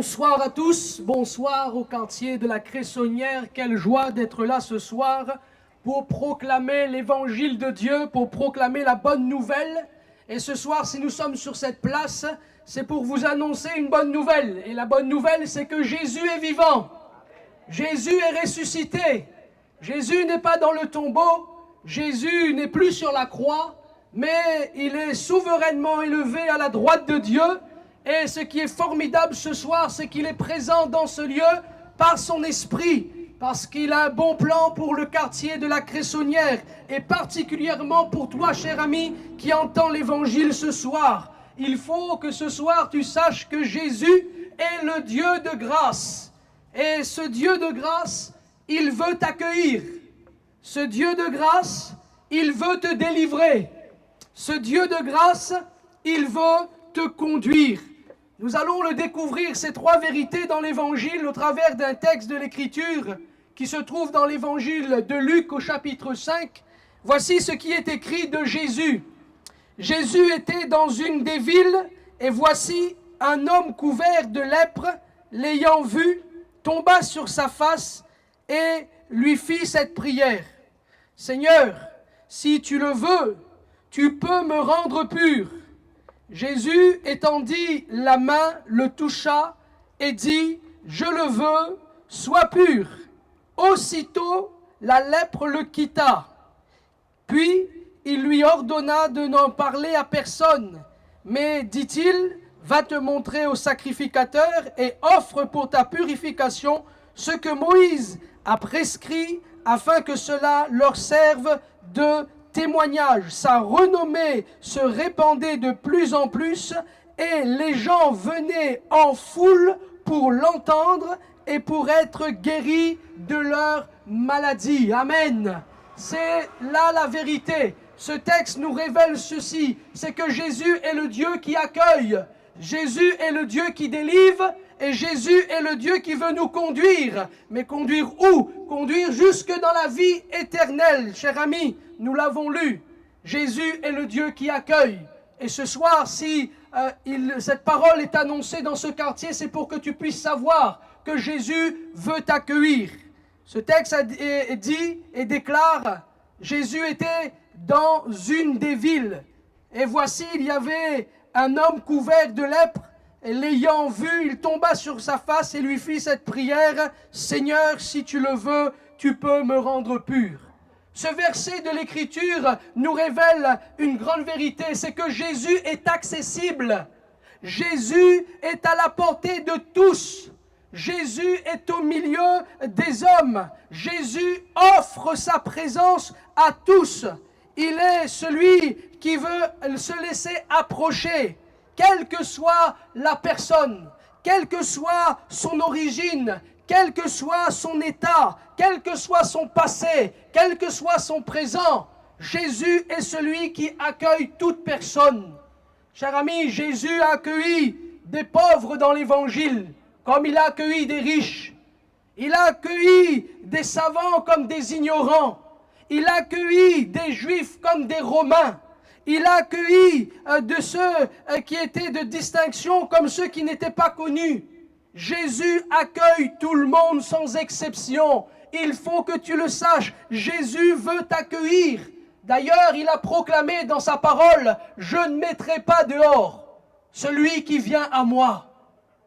Bonsoir à tous, bonsoir au quartier de la Cressonnière. Quelle joie d'être là ce soir pour proclamer l'évangile de Dieu, pour proclamer la bonne nouvelle. Et ce soir, si nous sommes sur cette place, c'est pour vous annoncer une bonne nouvelle. Et la bonne nouvelle, c'est que Jésus est vivant. Jésus est ressuscité. Jésus n'est pas dans le tombeau. Jésus n'est plus sur la croix, mais il est souverainement élevé à la droite de Dieu. Et ce qui est formidable ce soir, c'est qu'il est présent dans ce lieu par son esprit, parce qu'il a un bon plan pour le quartier de la Cressonnière, et particulièrement pour toi, cher ami, qui entends l'évangile ce soir. Il faut que ce soir tu saches que Jésus est le Dieu de grâce. Et ce Dieu de grâce, il veut t'accueillir. Ce Dieu de grâce, il veut te délivrer. Ce Dieu de grâce, il veut te conduire. Nous allons le découvrir, ces trois vérités dans l'Évangile au travers d'un texte de l'Écriture qui se trouve dans l'Évangile de Luc au chapitre 5. Voici ce qui est écrit de Jésus. Jésus était dans une des villes et voici un homme couvert de lèpre, l'ayant vu, tomba sur sa face et lui fit cette prière. « Seigneur, si tu le veux, tu peux me rendre pur. » Jésus étendit la main, le toucha et dit « Je le veux, sois pur. » Aussitôt, la lèpre le quitta. Puis, il lui ordonna de n'en parler à personne. Mais, dit-il, va te montrer au sacrificateur et offre pour ta purification ce que Moïse a prescrit afin que cela leur serve de témoignage. Sa renommée se répandait de plus en plus et les gens venaient en foule pour l'entendre et pour être guéris de leur maladie. Amen. C'est là la vérité. Ce texte nous révèle ceci, c'est que Jésus est le Dieu qui accueille. Jésus est le Dieu qui délivre et Jésus est le Dieu qui veut nous conduire. Mais conduire où? Conduire jusque dans la vie éternelle. Cher ami, nous l'avons lu. Jésus est le Dieu qui accueille. Et ce soir, si cette parole est annoncée dans ce quartier, c'est pour que tu puisses savoir que Jésus veut t'accueillir. Ce texte dit et déclare, Jésus était dans une des villes. Et voici, il y avait un homme couvert de lèpre. Et l'ayant vu, il tomba sur sa face et lui fit cette prière, « Seigneur, si tu le veux, tu peux me rendre pur. » Ce verset de l'Écriture nous révèle une grande vérité, c'est que Jésus est accessible. Jésus est à la portée de tous. Jésus est au milieu des hommes. Jésus offre sa présence à tous. Il est celui qui veut se laisser approcher. Quelle que soit la personne, quelle que soit son origine, quel que soit son état, quel que soit son passé, quel que soit son présent, Jésus est celui qui accueille toute personne. Cher ami, Jésus a accueilli des pauvres dans l'Évangile, comme il a accueilli des riches. Il a accueilli des savants comme des ignorants. Il a accueilli des Juifs comme des Romains. Il a accueilli de ceux qui étaient de distinction comme ceux qui n'étaient pas connus. Jésus accueille tout le monde sans exception. Il faut que tu le saches, Jésus veut t'accueillir. D'ailleurs, il a proclamé dans sa parole, « Je ne mettrai pas dehors celui qui vient à moi. »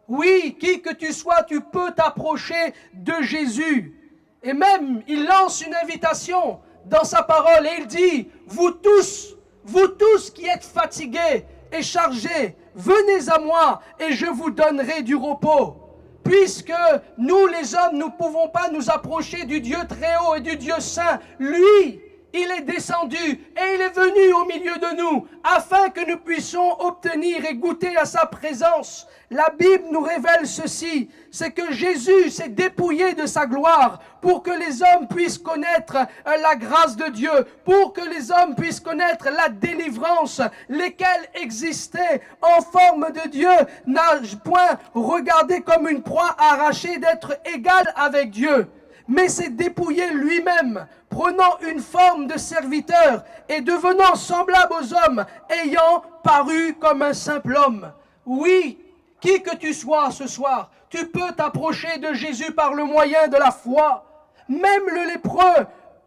Oui, qui que tu sois, tu peux t'approcher de Jésus. Et même, il lance une invitation dans sa parole et il dit, « Vous tous qui êtes fatigués et chargés, venez à moi et je vous donnerai du repos. » Puisque nous les hommes, nous ne pouvons pas nous approcher du Dieu très haut et du Dieu saint, lui, il est descendu et il est venu au milieu de nous afin que nous puissions obtenir et goûter à sa présence. La Bible nous révèle ceci, c'est que Jésus s'est dépouillé de sa gloire pour que les hommes puissent connaître la grâce de Dieu, pour que les hommes puissent connaître la délivrance, lesquelles existaient en forme de Dieu, n'a point regardé comme une proie arrachée d'être égal avec Dieu, mais s'est dépouillé lui-même, prenant une forme de serviteur et devenant semblable aux hommes, ayant paru comme un simple homme. Oui, qui que tu sois ce soir, Tu peux t'approcher de Jésus par le moyen de la foi. Même le lépreux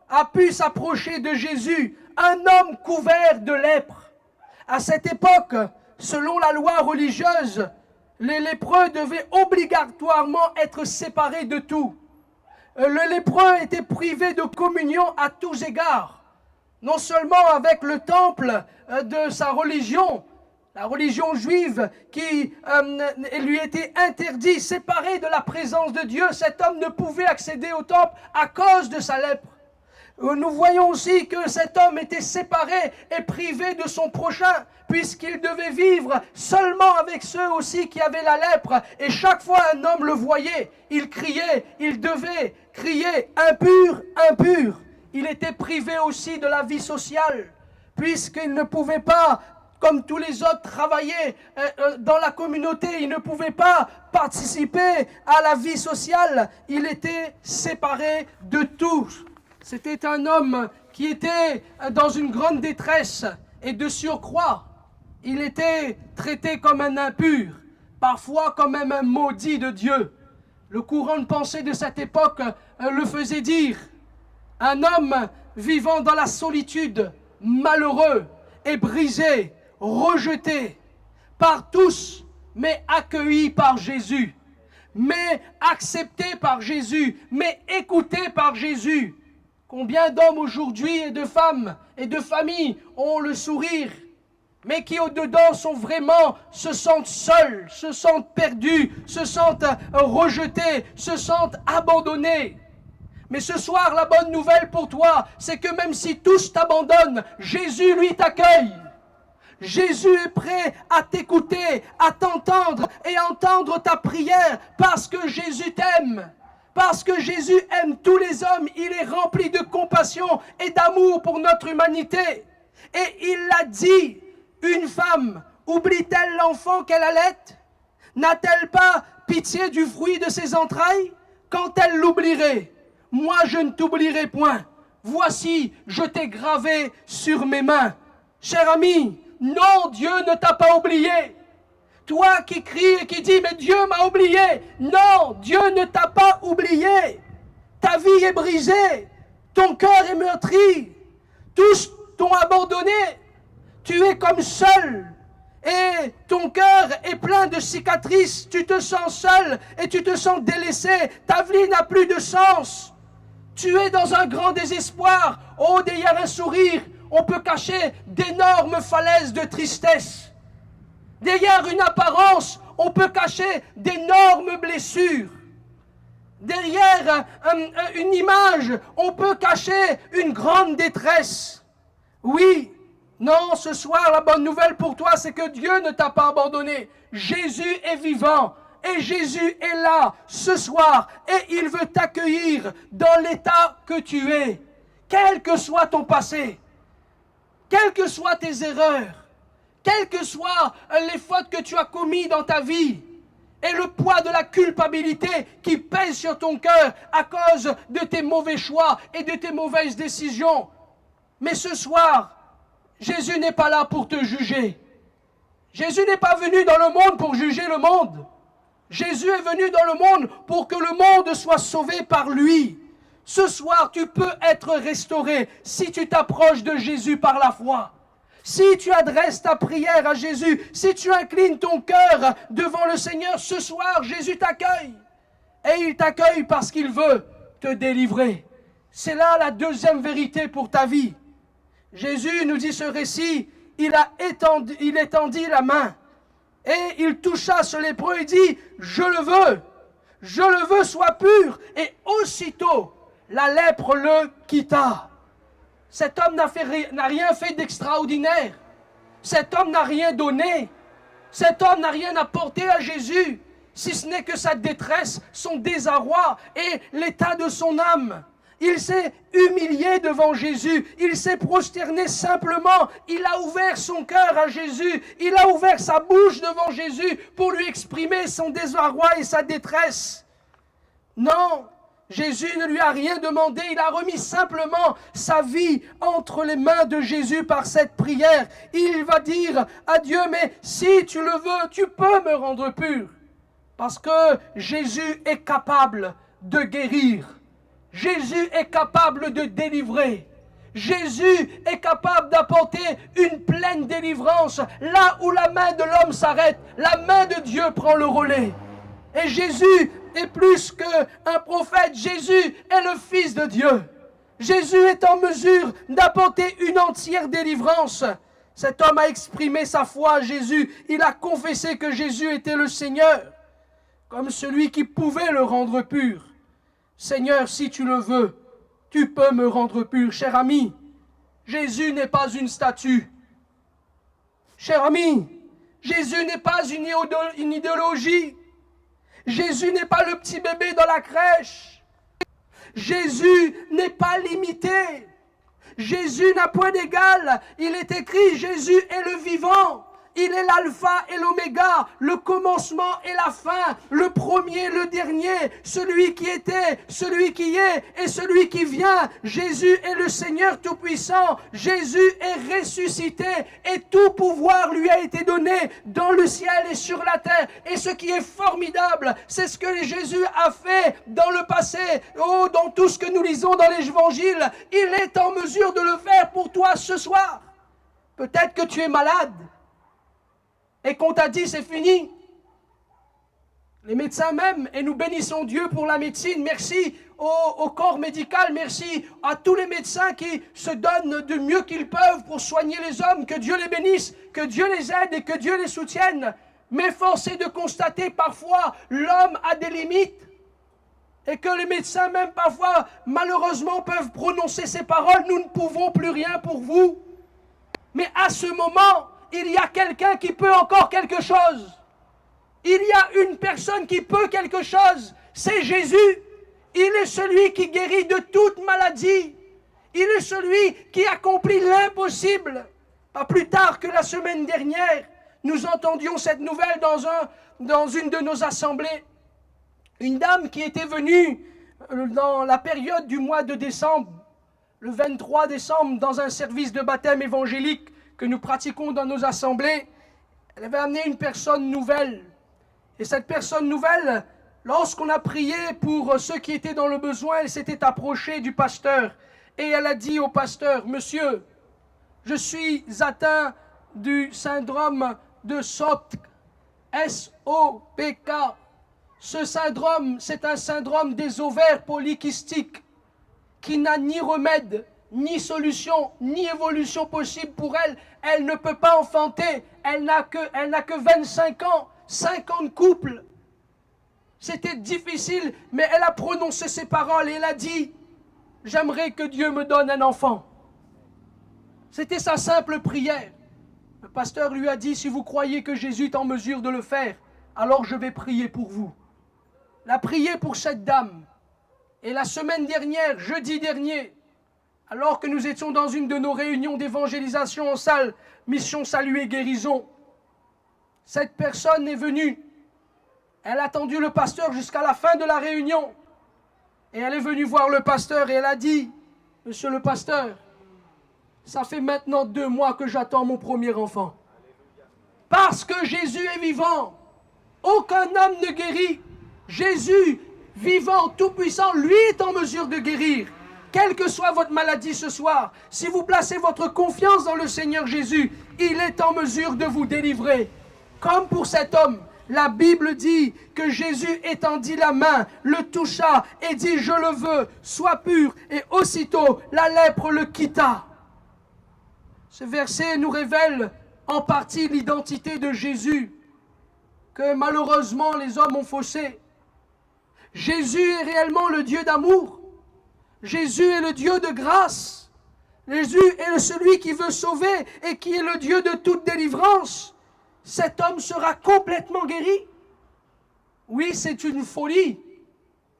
a pu s'approcher de Jésus, un homme couvert de lèpre. À cette époque, selon la loi religieuse, les lépreux devaient obligatoirement être séparés de tout. Le lépreux était privé de communion à tous égards, non seulement avec le temple de sa religion, la religion juive qui lui était interdit, séparé de la présence de Dieu. Cet homme ne pouvait accéder au temple à cause de sa lèpre. Nous voyons aussi que cet homme était séparé et privé de son prochain, puisqu'il devait vivre seulement avec ceux aussi qui avaient la lèpre. Et chaque fois un homme le voyait, il criait, il devait crier « impur, impur ». Il était privé aussi de la vie sociale, puisqu'il ne pouvait pas, comme tous les autres, travailler dans la communauté. Il ne pouvait pas participer à la vie sociale. Il était séparé de tous. C'était un homme qui était dans une grande détresse et de surcroît, il était traité comme un impur, parfois comme même un maudit de Dieu. Le courant de pensée de cette époque le faisait dire. Un homme vivant dans la solitude, malheureux et brisé, rejeté par tous, mais accueilli par Jésus, mais accepté par Jésus, mais écouté par Jésus. Combien d'hommes aujourd'hui et de femmes et de familles ont le sourire, mais qui au-dedans se sentent seuls, se sentent perdus, se sentent rejetés, se sentent abandonnés. Mais ce soir, la bonne nouvelle pour toi, c'est que même si tous t'abandonnent, Jésus, lui, t'accueille. Jésus est prêt à t'écouter, à t'entendre et à entendre ta prière parce que Jésus t'aime. Parce que Jésus aime tous les hommes, il est rempli de compassion et d'amour pour notre humanité. Et il l'a dit, une femme oublie-t-elle l'enfant qu'elle allait? N'a-t-elle pas pitié du fruit de ses entrailles? Quand elle l'oublierait, moi je ne t'oublierai point. Voici, je t'ai gravé sur mes mains. Cher ami, non, Dieu ne t'a pas oublié. Toi qui cries et qui dis, mais Dieu m'a oublié. Non, Dieu ne t'a pas oublié. Ta vie est brisée. Ton cœur est meurtri. Tous t'ont abandonné. Tu es comme seul. Et ton cœur est plein de cicatrices. Tu te sens seul et tu te sens délaissé. Ta vie n'a plus de sens. Tu es dans un grand désespoir. Oh, derrière un sourire, on peut cacher d'énormes falaises de tristesse. Derrière une apparence, on peut cacher d'énormes blessures. Derrière une image, on peut cacher une grande détresse. Oui, non, ce soir, la bonne nouvelle pour toi, c'est que Dieu ne t'a pas abandonné. Jésus est vivant et Jésus est là ce soir et il veut t'accueillir dans l'état que tu es. Quel que soit ton passé, quelles que soient tes erreurs, quelles que soient les fautes que tu as commises dans ta vie, et le poids de la culpabilité qui pèse sur ton cœur à cause de tes mauvais choix et de tes mauvaises décisions. Mais ce soir, Jésus n'est pas là pour te juger. Jésus n'est pas venu dans le monde pour juger le monde. Jésus est venu dans le monde pour que le monde soit sauvé par lui. Ce soir, tu peux être restauré si tu t'approches de Jésus par la foi. Si tu adresses ta prière à Jésus, si tu inclines ton cœur devant le Seigneur, ce soir, Jésus t'accueille. Et il t'accueille parce qu'il veut te délivrer. C'est là la deuxième vérité pour ta vie. Jésus, nous dit ce récit, il étendit la main et il toucha ce lépreux et dit, je le veux, sois pur. Et aussitôt, la lèpre le quitta. Cet homme n'a rien fait d'extraordinaire. Cet homme n'a rien donné. Cet homme n'a rien apporté à Jésus, si ce n'est que sa détresse, son désarroi et l'état de son âme. Il s'est humilié devant Jésus. Il s'est prosterné simplement. Il a ouvert son cœur à Jésus. Il a ouvert sa bouche devant Jésus pour lui exprimer son désarroi et sa détresse. Non, Jésus ne lui a rien demandé, il a remis simplement sa vie entre les mains de Jésus par cette prière. Il va dire à Dieu, mais si tu le veux, tu peux me rendre pur. Parce que Jésus est capable de guérir. Jésus est capable de délivrer. Jésus est capable d'apporter une pleine délivrance. Là où la main de l'homme s'arrête, la main de Dieu prend le relais. Et Jésus est plus qu'un prophète. Jésus est le Fils de Dieu. Jésus est en mesure d'apporter une entière délivrance. Cet homme a exprimé sa foi à Jésus. Il a confessé que Jésus était le Seigneur, comme celui qui pouvait le rendre pur. Seigneur, si tu le veux, tu peux me rendre pur. Cher ami, Jésus n'est pas une statue. Cher ami, Jésus n'est pas une idéologie. Jésus n'est pas le petit bébé dans la crèche. Jésus n'est pas limité. Jésus n'a point d'égal. Il est écrit, Jésus est le vivant. Il est l'alpha et l'oméga, le commencement et la fin, le premier, le dernier, celui qui était, celui qui est et celui qui vient. Jésus est le Seigneur Tout-Puissant. Jésus est ressuscité et tout pouvoir lui a été donné dans le ciel et sur la terre. Et ce qui est formidable, c'est ce que Jésus a fait dans le passé. Oh, dans tout ce que nous lisons dans les évangiles, il est en mesure de le faire pour toi ce soir. Peut-être que tu es malade et qu'on t'a dit c'est fini. Les médecins même, et nous bénissons Dieu pour la médecine, merci au corps médical, merci à tous les médecins qui se donnent du mieux qu'ils peuvent pour soigner les hommes, que Dieu les bénisse, que Dieu les aide et que Dieu les soutienne. Mais force est de constater parfois l'homme a des limites et que les médecins même parfois malheureusement peuvent prononcer ces paroles, nous ne pouvons plus rien pour vous. Mais à ce moment, il y a quelqu'un qui peut encore quelque chose. Il y a une personne qui peut quelque chose. C'est Jésus. Il est celui qui guérit de toute maladie. Il est celui qui accomplit l'impossible. Pas plus tard que la semaine dernière, nous entendions cette nouvelle dans une de nos assemblées. Une dame qui était venue dans la période du mois de décembre, le 23 décembre, dans un service de baptême évangélique que nous pratiquons dans nos assemblées. Elle avait amené une personne nouvelle. Et cette personne nouvelle, lorsqu'on a prié pour ceux qui étaient dans le besoin, elle s'était approchée du pasteur. Et elle a dit au pasteur, « Monsieur, je suis atteint du syndrome de SOPK, S-O-P-K. Ce syndrome, c'est un syndrome des ovaires polykystiques qui n'a ni remède, ni solution, ni évolution possible pour elle. Elle ne peut pas enfanter. Elle n'a que 25 ans, 50 couples. C'était difficile, mais elle a prononcé ces paroles et elle a dit, « J'aimerais que Dieu me donne un enfant. » C'était sa simple prière. Le pasteur lui a dit, « Si vous croyez que Jésus est en mesure de le faire, alors je vais prier pour vous. » Elle a prié pour cette dame. Et la semaine dernière, jeudi dernier, alors que nous étions dans une de nos réunions d'évangélisation en salle, Mission Salut et Guérison, cette personne est venue. Elle a attendu le pasteur jusqu'à la fin de la réunion. Et elle est venue voir le pasteur et elle a dit, « Monsieur le pasteur, ça fait maintenant 2 mois que j'attends mon premier enfant. Parce que Jésus est vivant. Aucun homme ne guérit. Jésus, vivant, tout-puissant, lui est en mesure de guérir. Quelle que soit votre maladie ce soir, si vous placez votre confiance dans le Seigneur Jésus, il est en mesure de vous délivrer. Comme pour cet homme, la Bible dit que Jésus étendit la main, le toucha et dit « Je le veux, sois pur » et aussitôt la lèpre le quitta. Ce verset nous révèle en partie l'identité de Jésus que malheureusement les hommes ont faussé. Jésus est réellement le Dieu d'amour. Jésus est le Dieu de grâce. Jésus est celui qui veut sauver et qui est le Dieu de toute délivrance. Cet homme sera complètement guéri. Oui, c'est une folie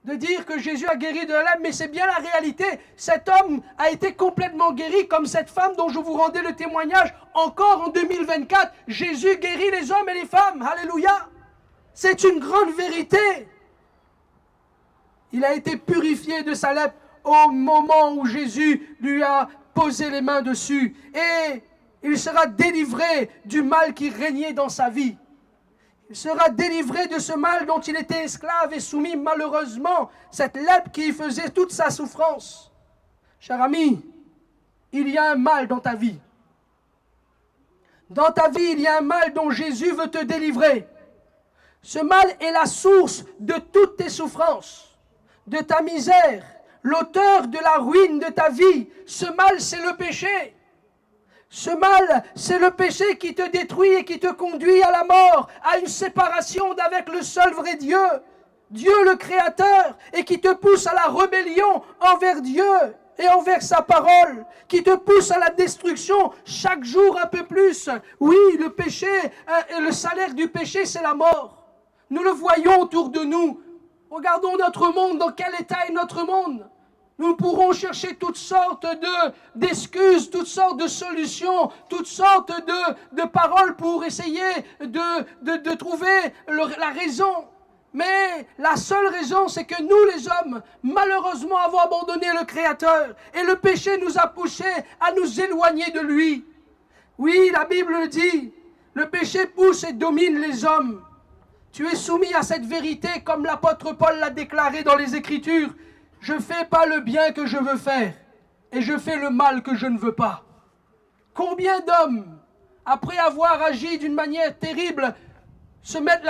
de dire que Jésus a guéri de la lèpre, mais c'est bien la réalité. Cet homme a été complètement guéri, comme cette femme dont je vous rendais le témoignage. Encore en 2024, Jésus guérit les hommes et les femmes. Alléluia. C'est une grande vérité. Il a été purifié de sa lèpre au moment où Jésus lui a posé les mains dessus. Et il sera délivré du mal qui régnait dans sa vie. Il sera délivré de ce mal dont il était esclave et soumis malheureusement, cette lèpre qui faisait toute sa souffrance. Cher ami, il y a un mal dans ta vie. Dans ta vie, il y a un mal dont Jésus veut te délivrer. Ce mal est la source de toutes tes souffrances, de ta misère, l'auteur de la ruine de ta vie. Ce mal, c'est le péché. Ce mal, c'est le péché qui te détruit et qui te conduit à la mort, à une séparation d'avec le seul vrai Dieu, Dieu le Créateur, et qui te pousse à la rébellion envers Dieu et envers sa parole, qui te pousse à la destruction chaque jour un peu plus. Oui, le péché, le salaire du péché, c'est la mort. Nous le voyons autour de nous. Regardons notre monde, dans quel état est notre monde. Nous pourrons chercher toutes sortes d'excuses, toutes sortes de solutions, toutes sortes de paroles pour essayer de trouver la raison. Mais la seule raison, c'est que nous, les hommes, malheureusement, avons abandonné le Créateur. Et le péché nous a poussés à nous éloigner de lui. Oui, la Bible le dit, le péché pousse et domine les hommes. Tu es soumis à cette vérité comme l'apôtre Paul l'a déclaré dans les Écritures. Je ne fais pas le bien que je veux faire et je fais le mal que je ne veux pas. Combien d'hommes, après avoir agi d'une manière terrible, se mettent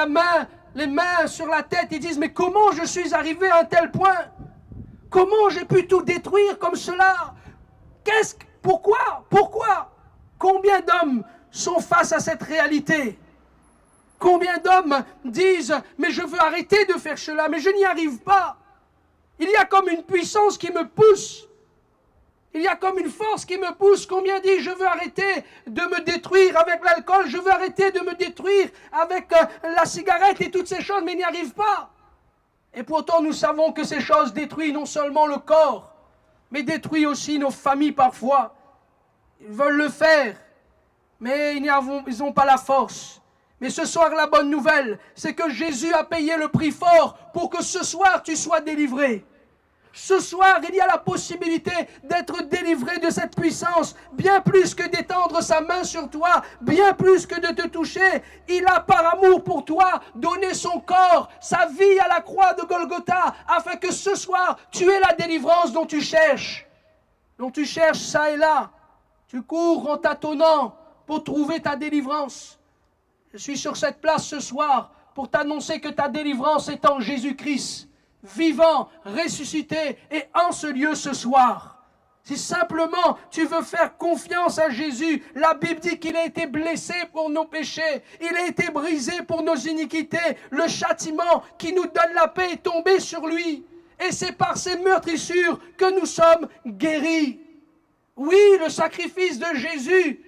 les mains sur la tête et disent « Mais comment je suis arrivé à un tel point? Comment j'ai pu tout détruire comme cela? Pourquoi? Combien d'hommes sont face à cette réalité? Combien d'hommes disent « Mais je veux arrêter de faire cela, mais je n'y arrive pas. » Il y a comme une puissance qui me pousse. Il y a comme une force qui me pousse. Combien disent « Je veux arrêter de me détruire avec l'alcool, je veux arrêter de me détruire avec la cigarette et toutes ces choses, mais ils n'y arrivent pas. » Et pourtant, nous savons que ces choses détruisent non seulement le corps, mais détruisent aussi nos familles parfois. Ils veulent le faire, mais ils n'ont pas la force. Mais ce soir, la bonne nouvelle, c'est que Jésus a payé le prix fort pour que ce soir, tu sois délivré. Ce soir, il y a la possibilité d'être délivré de cette puissance, bien plus que d'étendre sa main sur toi, bien plus que de te toucher. Il a, par amour pour toi, donné son corps, sa vie à la croix de Golgotha, afin que ce soir, tu aies la délivrance dont tu cherches. Dont tu cherches ça et là. Tu cours en tâtonnant pour trouver ta délivrance. Je suis sur cette place ce soir pour t'annoncer que ta délivrance est en Jésus-Christ, vivant, ressuscité et en ce lieu ce soir. Si simplement tu veux faire confiance à Jésus, la Bible dit qu'il a été blessé pour nos péchés, il a été brisé pour nos iniquités, le châtiment qui nous donne la paix est tombé sur lui. Et c'est par ces meurtrissures que nous sommes guéris. Oui, le sacrifice de Jésus,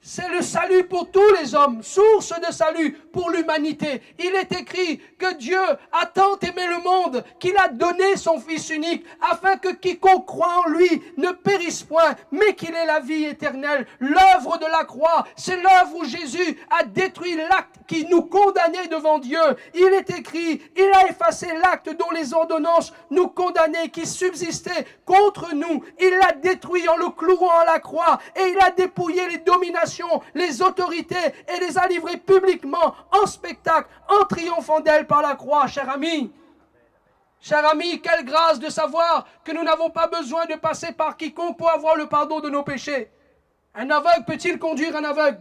c'est le salut pour tous les hommes, source de salut pour l'humanité. Il est écrit que Dieu a tant aimé le monde qu'il a donné son Fils unique afin que quiconque croit en lui ne périsse point, mais qu'il ait la vie éternelle. L'œuvre de la croix, c'est l'œuvre où Jésus a détruit l'acte qui nous condamnait devant Dieu. Il est écrit, il a effacé l'acte dont les ordonnances nous condamnaient, qui subsistait contre nous. Il l'a détruit en le clouant à la croix et il a dépouillé les dominations, les autorités et les a livrées publiquement en spectacle, en triomphant d'elles par la croix, cher ami. Cher ami, quelle grâce de savoir que nous n'avons pas besoin de passer par quiconque pour avoir le pardon de nos péchés. Un aveugle peut-il conduire un aveugle?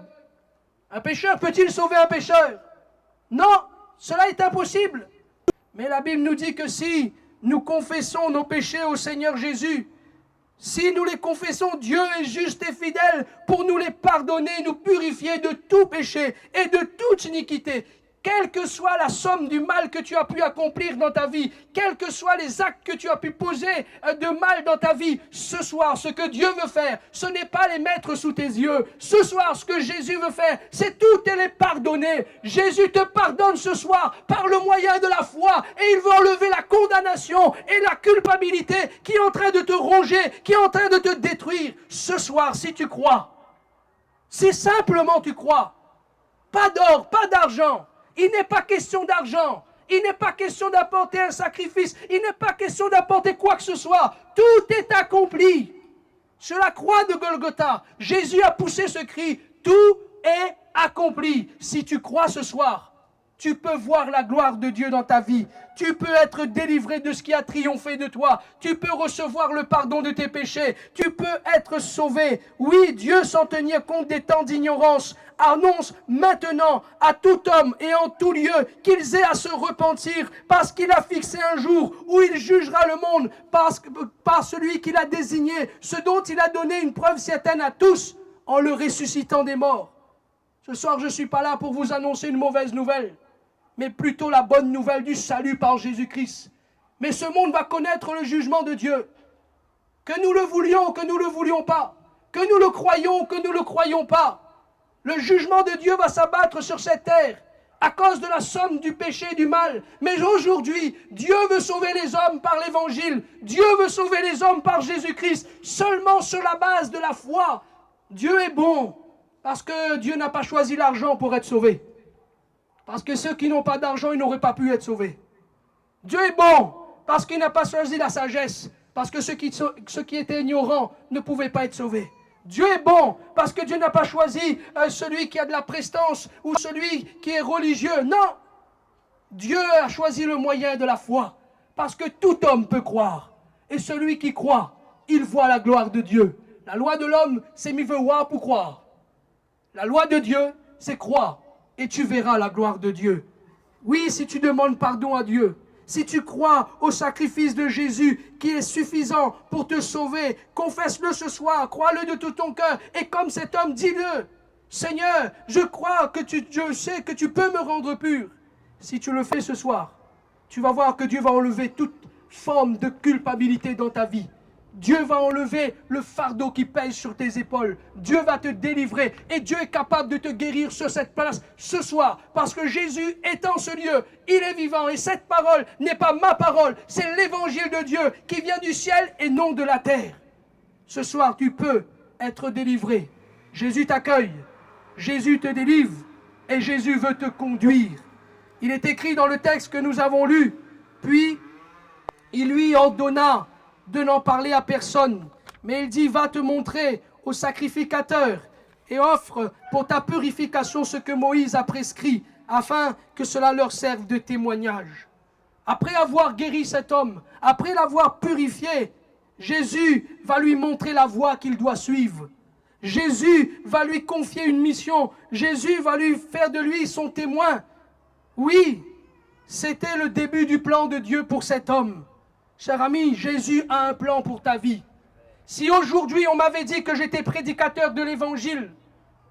Un pécheur peut-il sauver un pécheur? Non, cela est impossible. Mais la Bible nous dit que si nous confessons nos péchés au Seigneur Jésus, si nous les confessons, Dieu est juste et fidèle pour nous les pardonner, nous purifier de tout péché et de toute iniquité. Quelle que soit la somme du mal que tu as pu accomplir dans ta vie, quels que soient les actes que tu as pu poser de mal dans ta vie, ce soir, ce que Dieu veut faire, ce n'est pas les mettre sous tes yeux. Ce soir, ce que Jésus veut faire, c'est tout te les pardonner. Jésus te pardonne ce soir par le moyen de la foi et il veut enlever la condamnation et la culpabilité qui est en train de te ronger, qui est en train de te détruire. Ce soir, si tu crois, si simplement tu crois, pas d'or, pas d'argent, il n'est pas question d'argent, il n'est pas question d'apporter un sacrifice, il n'est pas question d'apporter quoi que ce soit. Tout est accompli. Sur la croix de Golgotha, Jésus a poussé ce cri, tout est accompli. Si tu crois ce soir, Tu peux voir la gloire de Dieu dans ta vie. Tu peux être délivré de ce qui a triomphé de toi. Tu peux recevoir le pardon de tes péchés. Tu peux être sauvé. Oui, Dieu, sans tenir compte des temps d'ignorance, annonce maintenant à tout homme et en tout lieu qu'ils aient à se repentir parce qu'il a fixé un jour où il jugera le monde par celui qu'il a désigné, ce dont il a donné une preuve certaine à tous en le ressuscitant des morts. Ce soir, je ne suis pas là pour vous annoncer une mauvaise nouvelle, mais plutôt la bonne nouvelle du salut par Jésus-Christ. Mais ce monde va connaître le jugement de Dieu. Que nous le voulions, que nous ne le voulions pas, que nous le croyions, que nous ne le croyions pas, le jugement de Dieu va s'abattre sur cette terre à cause de la somme du péché et du mal. Mais aujourd'hui, Dieu veut sauver les hommes par l'évangile. Dieu veut sauver les hommes par Jésus-Christ, seulement sur la base de la foi. Dieu est bon, parce que Dieu n'a pas choisi l'argent pour être sauvé. Parce que ceux qui n'ont pas d'argent, ils n'auraient pas pu être sauvés. Dieu est bon, parce qu'il n'a pas choisi la sagesse. Parce que ceux qui étaient ignorants ne pouvaient pas être sauvés. Dieu est bon, parce que Dieu n'a pas choisi celui qui a de la prestance ou celui qui est religieux. Non, Dieu a choisi le moyen de la foi, parce que tout homme peut croire. Et celui qui croit, il voit la gloire de Dieu. La loi de l'homme, c'est mi veut voir pour croire. La loi de Dieu, c'est croire, et tu verras la gloire de Dieu. Oui, si tu demandes pardon à Dieu, si tu crois au sacrifice de Jésus qui est suffisant pour te sauver, confesse-le ce soir, crois-le de tout ton cœur. Et comme cet homme, dis-le, Seigneur, je sais que tu peux me rendre pur. Si tu le fais ce soir, tu vas voir que Dieu va enlever toute forme de culpabilité dans ta vie. Dieu va enlever le fardeau qui pèse sur tes épaules. Dieu va te délivrer et Dieu est capable de te guérir sur cette place ce soir. Parce que Jésus est en ce lieu, il est vivant et cette parole n'est pas ma parole, c'est l'évangile de Dieu qui vient du ciel et non de la terre. Ce soir, tu peux être délivré. Jésus t'accueille, Jésus te délivre et Jésus veut te conduire. Il est écrit dans le texte que nous avons lu, puis il lui ordonna de n'en parler à personne. Mais il dit, va te montrer au sacrificateur et offre pour ta purification ce que Moïse a prescrit, afin que cela leur serve de témoignage. Après avoir guéri cet homme, après l'avoir purifié, Jésus va lui montrer la voie qu'il doit suivre. Jésus va lui confier une mission. Jésus va lui faire de lui son témoin. Oui, c'était le début du plan de Dieu pour cet homme. Cher ami, Jésus a un plan pour ta vie. Si aujourd'hui on m'avait dit que j'étais prédicateur de l'évangile,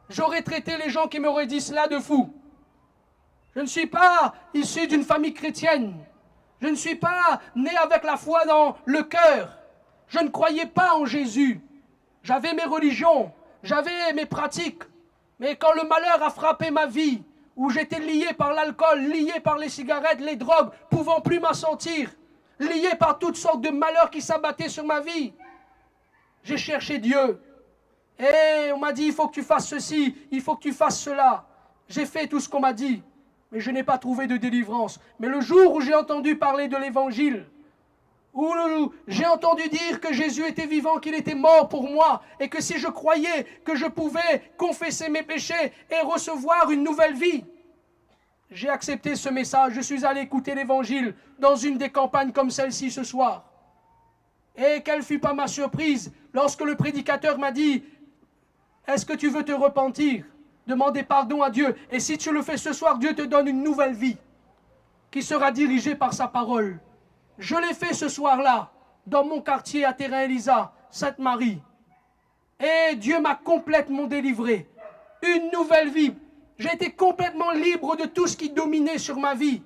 j'aurais traité les gens qui m'auraient dit cela de fou. Je ne suis pas issu d'une famille chrétienne. Je ne suis pas né avec la foi dans le cœur. Je ne croyais pas en Jésus. J'avais mes religions, j'avais mes pratiques. Mais quand le malheur a frappé ma vie, où j'étais lié par l'alcool, lié par les cigarettes, les drogues, pouvant plus m'en sortir, lié par toutes sortes de malheurs qui s'abattaient sur ma vie, j'ai cherché Dieu. Et on m'a dit, il faut que tu fasses ceci, il faut que tu fasses cela. J'ai fait tout ce qu'on m'a dit, mais je n'ai pas trouvé de délivrance. Mais le jour où j'ai entendu parler de l'évangile, où j'ai entendu dire que Jésus était vivant, qu'il était mort pour moi, et que si je croyais que je pouvais confesser mes péchés et recevoir une nouvelle vie, j'ai accepté ce message. Je suis allé écouter l'évangile dans une des campagnes comme celle-ci ce soir. Et quelle fut pas ma surprise lorsque le prédicateur m'a dit, est-ce que tu veux te repentir, demander pardon à Dieu, et si tu le fais ce soir, Dieu te donne une nouvelle vie qui sera dirigée par sa parole. Je l'ai fait ce soir-là, dans mon quartier à Terrain-Élisa, Sainte-Marie. Et Dieu m'a complètement délivré. Une nouvelle vie. J'ai été complètement libre de tout ce qui dominait sur ma vie.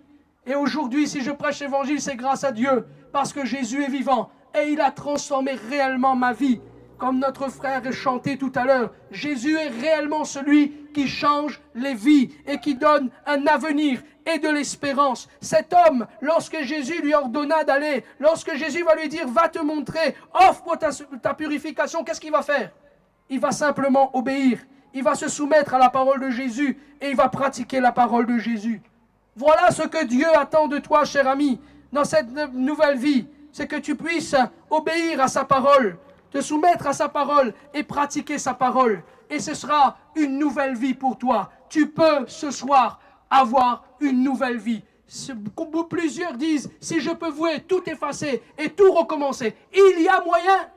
Et aujourd'hui, si je prêche l'évangile, c'est grâce à Dieu, parce que Jésus est vivant. Et il a transformé réellement ma vie. Comme notre frère a chanté tout à l'heure, Jésus est réellement celui qui change les vies et qui donne un avenir et de l'espérance. Cet homme, lorsque Jésus lui ordonna d'aller, lorsque Jésus va lui dire, va te montrer, offre pour ta purification, qu'est-ce qu'il va faire? Il va simplement obéir. Il va se soumettre à la parole de Jésus et il va pratiquer la parole de Jésus. Voilà ce que Dieu attend de toi, cher ami, dans cette nouvelle vie. C'est que tu puisses obéir à sa parole, te soumettre à sa parole et pratiquer sa parole. Et ce sera une nouvelle vie pour toi. Tu peux ce soir avoir une nouvelle vie. Plusieurs disent, si je peux vouer tout effacer et tout recommencer, il y a moyen,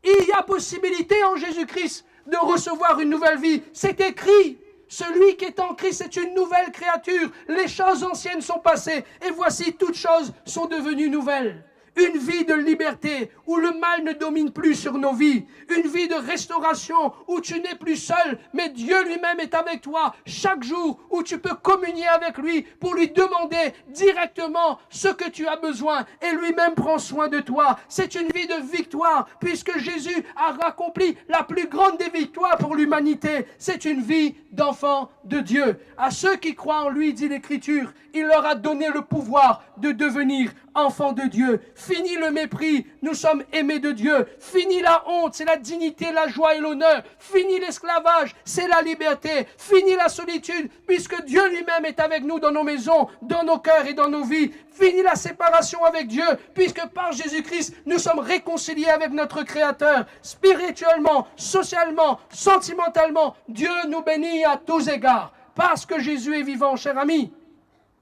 il y a possibilité en Jésus-Christ de recevoir une nouvelle vie. C'est écrit, celui qui est en Christ est une nouvelle créature. Les choses anciennes sont passées et voici toutes choses sont devenues nouvelles. Une vie de liberté où le mal ne domine plus sur nos vies. Une vie de restauration où tu n'es plus seul, mais Dieu lui-même est avec toi chaque jour, où tu peux communier avec lui pour lui demander directement ce que tu as besoin et lui-même prend soin de toi. C'est une vie de victoire puisque Jésus a accompli la plus grande des victoires pour l'humanité. C'est une vie d'enfant de Dieu. À ceux qui croient en lui, dit l'Écriture, il leur a donné le pouvoir de devenir enfants de Dieu. Fini le mépris, nous sommes aimés de Dieu. Fini la honte, c'est la dignité, la joie et l'honneur. Fini l'esclavage, c'est la liberté. Fini la solitude, puisque Dieu lui-même est avec nous dans nos maisons, dans nos cœurs et dans nos vies. Fini la séparation avec Dieu, puisque par Jésus-Christ, nous sommes réconciliés avec notre Créateur. Spirituellement, socialement, sentimentalement, Dieu nous bénit à tous égards. Parce que Jésus est vivant, cher ami.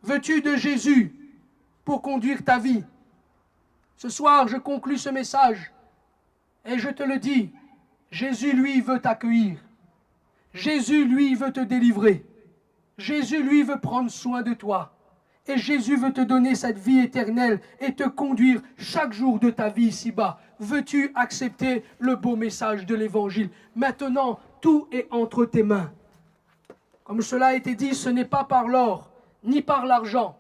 Veux-tu de Jésus pour conduire ta vie? Ce soir, je conclus ce message et je te le dis, Jésus, lui, veut t'accueillir. Jésus, lui, veut te délivrer. Jésus, lui, veut prendre soin de toi. Et Jésus veut te donner cette vie éternelle et te conduire chaque jour de ta vie ici-bas. Veux-tu accepter le beau message de l'Évangile? Maintenant, tout est entre tes mains. Comme cela a été dit, ce n'est pas par l'or, ni par l'argent.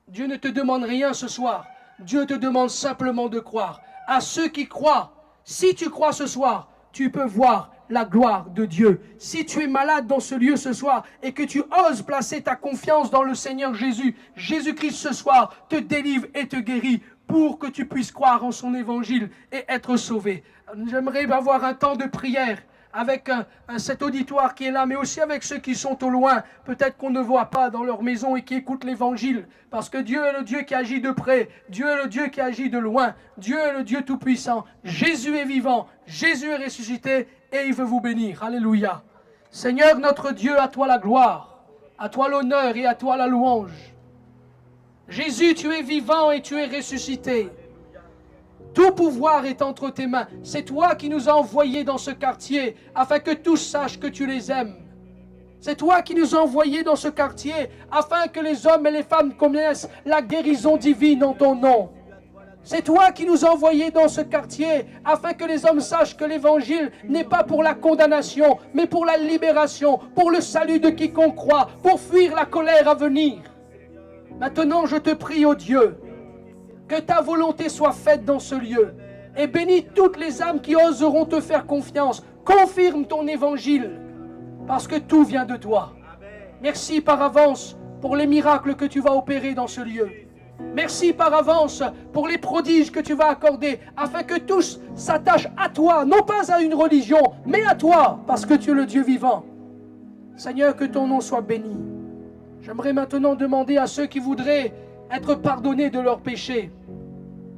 Dieu ne te demande rien ce soir. Dieu te demande simplement de croire. À ceux qui croient, si tu crois ce soir, tu peux voir la gloire de Dieu. Si tu es malade dans ce lieu ce soir et que tu oses placer ta confiance dans le Seigneur Jésus, Jésus-Christ ce soir te délivre et te guérit pour que tu puisses croire en son évangile et être sauvé. J'aimerais avoir un temps de prière avec cet auditoire qui est là, mais aussi avec ceux qui sont au loin, peut-être qu'on ne voit pas dans leur maison et qui écoutent l'évangile, parce que Dieu est le Dieu qui agit de près, Dieu est le Dieu qui agit de loin, Dieu est le Dieu tout-puissant, Jésus est vivant, Jésus est ressuscité et il veut vous bénir. Alléluia. Seigneur notre Dieu, à toi la gloire, à toi l'honneur et à toi la louange. Jésus, tu es vivant et tu es ressuscité. Tout pouvoir est entre tes mains. C'est toi qui nous as envoyés dans ce quartier afin que tous sachent que tu les aimes. C'est toi qui nous as envoyés dans ce quartier afin que les hommes et les femmes connaissent la guérison divine en ton nom. C'est toi qui nous as envoyés dans ce quartier afin que les hommes sachent que l'évangile n'est pas pour la condamnation, mais pour la libération, pour le salut de quiconque croit, pour fuir la colère à venir. Maintenant, je te prie, ô Dieu, que ta volonté soit faite dans ce lieu. Et bénis toutes les âmes qui oseront te faire confiance. Confirme ton évangile. Parce que tout vient de toi. Merci par avance pour les miracles que tu vas opérer dans ce lieu. Merci par avance pour les prodiges que tu vas accorder. Afin que tous s'attachent à toi. Non pas à une religion, mais à toi. Parce que tu es le Dieu vivant. Seigneur, que ton nom soit béni. J'aimerais maintenant demander à ceux qui voudraient être pardonnés de leurs péchés.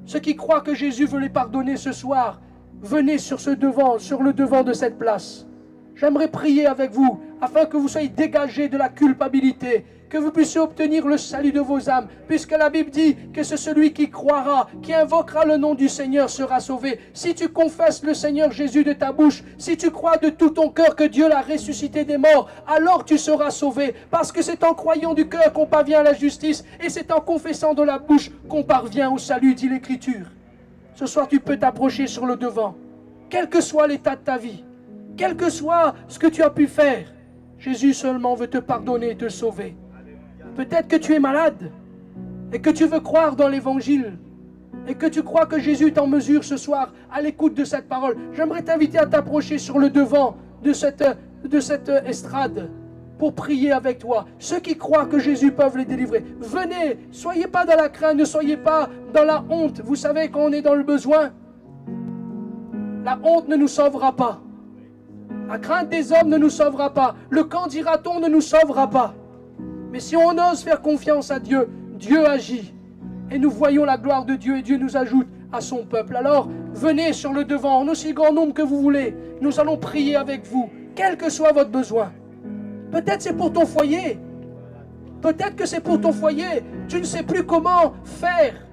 Ceux qui croient que Jésus veut les pardonner ce soir, venez sur le devant de cette place. J'aimerais prier avec vous afin que vous soyez dégagés de la culpabilité, que vous puissiez obtenir le salut de vos âmes, puisque la Bible dit que c'est celui qui croira, qui invoquera le nom du Seigneur sera sauvé. Si tu confesses le Seigneur Jésus de ta bouche, si tu crois de tout ton cœur que Dieu l'a ressuscité des morts, alors tu seras sauvé, parce que c'est en croyant du cœur qu'on parvient à la justice, et c'est en confessant de la bouche qu'on parvient au salut, dit l'Écriture. Ce soir, tu peux t'approcher sur le devant, quel que soit l'état de ta vie, quel que soit ce que tu as pu faire, Jésus seulement veut te pardonner et te sauver. Peut-être que tu es malade et que tu veux croire dans l'évangile et que tu crois que Jésus est en mesure ce soir à l'écoute de cette parole. J'aimerais t'inviter à t'approcher sur le devant de cette estrade pour prier avec toi. Ceux qui croient que Jésus peut les délivrer, venez, soyez pas dans la crainte, ne soyez pas dans la honte. Vous savez, quand on est dans le besoin, la honte ne nous sauvera pas. La crainte des hommes ne nous sauvera pas. Le quand dira-t-on ne nous sauvera pas. Mais si on ose faire confiance à Dieu, Dieu agit. Et nous voyons la gloire de Dieu et Dieu nous ajoute à son peuple. Alors, venez sur le devant, en aussi grand nombre que vous voulez. Nous allons prier avec vous, quel que soit votre besoin. Peut-être c'est pour ton foyer. Peut-être que c'est pour ton foyer. Tu ne sais plus comment faire.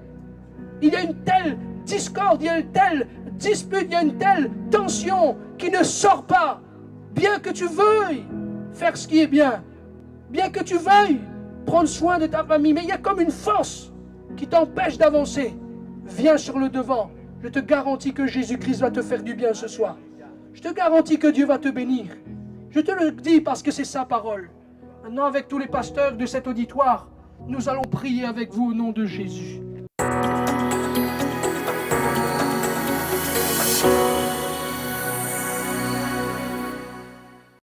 Il y a une telle discorde, il y a une telle dispute, il y a une telle tension qui ne sort pas. Bien que tu veuilles faire ce qui est bien, bien que tu veuilles prendre soin de ta famille, mais il y a comme une force qui t'empêche d'avancer. Viens sur le devant. Je te garantis que Jésus-Christ va te faire du bien ce soir. Je te garantis que Dieu va te bénir. Je te le dis parce que c'est sa parole. Maintenant, avec tous les pasteurs de cet auditoire, nous allons prier avec vous au nom de Jésus.